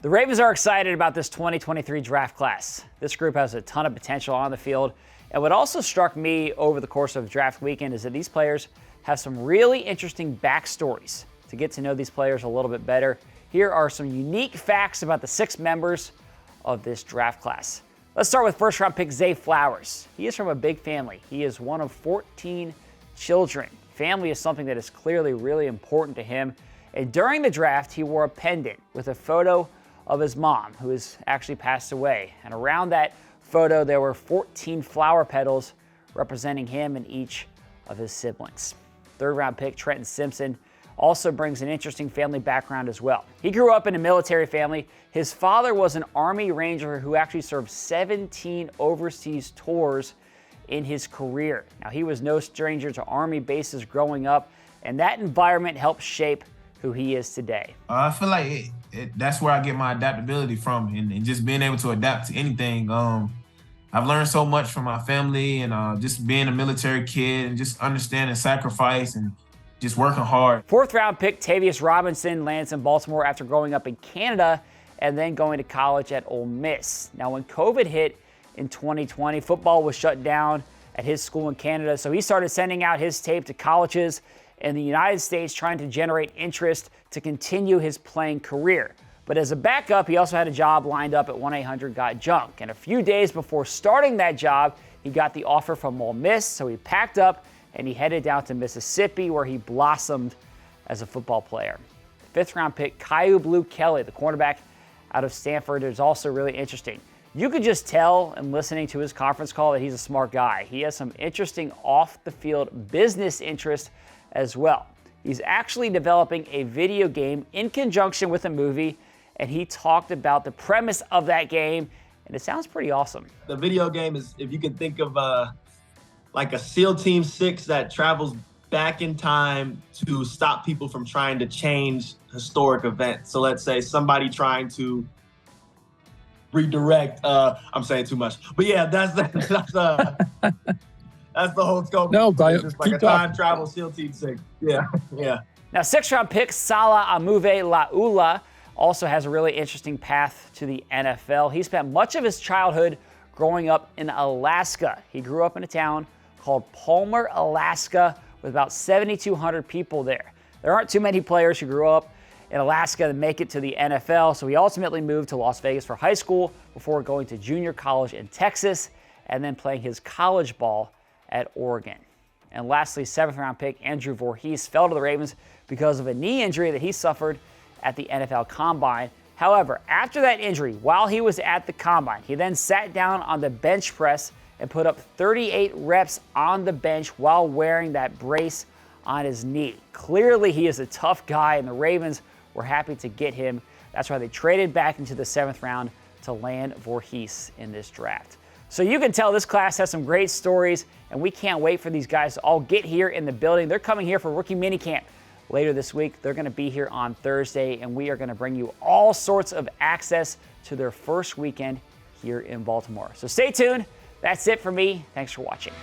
The Ravens are excited about this 2023 draft class. This group has a ton of potential on the field. And what also struck me over the course of draft weekend is that these players have some really interesting backstories. To get to know these players a little bit better, here are some unique facts about the 6 members of this draft class. Let's start with first-round pick Zay Flowers. He is from a big family. He is one of 14 children. Family is something that is clearly really important to him. And during the draft, he wore a pendant with a photo of his mom, who has actually passed away. And around that photo, there were 14 flower petals representing him and each of his siblings. Third-round pick Trenton Simpson also brings an interesting family background as well. He grew up in a military family. His father was an Army Ranger who actually served 17 overseas tours in his career. Now, he was no stranger to Army bases growing up, and that environment helped shape who he is today. I feel like that's where I get my adaptability from, and just being able to adapt to anything. I've learned so much from my family and just being a military kid and just understanding sacrifice and just working hard. Fourth-round pick Tavius Robinson lands in Baltimore after growing up in Canada and then going to college at Ole Miss. Now, when COVID hit in 2020, football was shut down at his school in Canada, so he started sending out his tape to colleges in the United States, trying to generate interest to continue his playing career. But as a backup, he also had a job lined up at 1-800-GOT-JUNK. And a few days before starting that job, he got the offer from Ole Miss, so he packed up and he headed down to Mississippi, where he blossomed as a football player. Fifth-round pick Kyu Blue Kelly, the cornerback out of Stanford, is also really interesting. You could just tell in listening to his conference call that he's a smart guy. He has some interesting off-the-field business interests as well. He's actually developing a video game in conjunction with a movie, and he talked about the premise of that game, and it sounds pretty awesome. The video game is, if you can think of like a SEAL Team 6 that travels back in time to stop people from trying to change historic events. So let's say somebody trying to redirect, I'm saying too much, but yeah, that's the whole scope. No, but just like a time travel SEAL Team 6. Yeah. Now, sixth-round pick Salah Amuve Laula also has a really interesting path to the NFL. He spent much of his childhood growing up in Alaska. He grew up in a town called Palmer, Alaska, with about 7,200 people there. There aren't too many players who grew up in Alaska that make it to the NFL, so he ultimately moved to Las Vegas for high school before going to junior college in Texas and then playing his college ball at Oregon. And lastly, seventh-round pick Andrew Voorhees fell to the Ravens because of a knee injury that he suffered at the NFL Combine. However, after that injury, while he was at the Combine, he then sat down on the bench press and put up 38 reps on the bench while wearing that brace on his knee. Clearly, he is a tough guy, and the Ravens were happy to get him. That's why they traded back into the 7th round to land Voorhees in this draft. So you can tell this class has some great stories, and we can't wait for these guys to all get here in the building. They're coming here for rookie minicamp later this week. They're going to be here on Thursday, and we are going to bring you all sorts of access to their first weekend here in Baltimore. So stay tuned. That's it for me. Thanks for watching.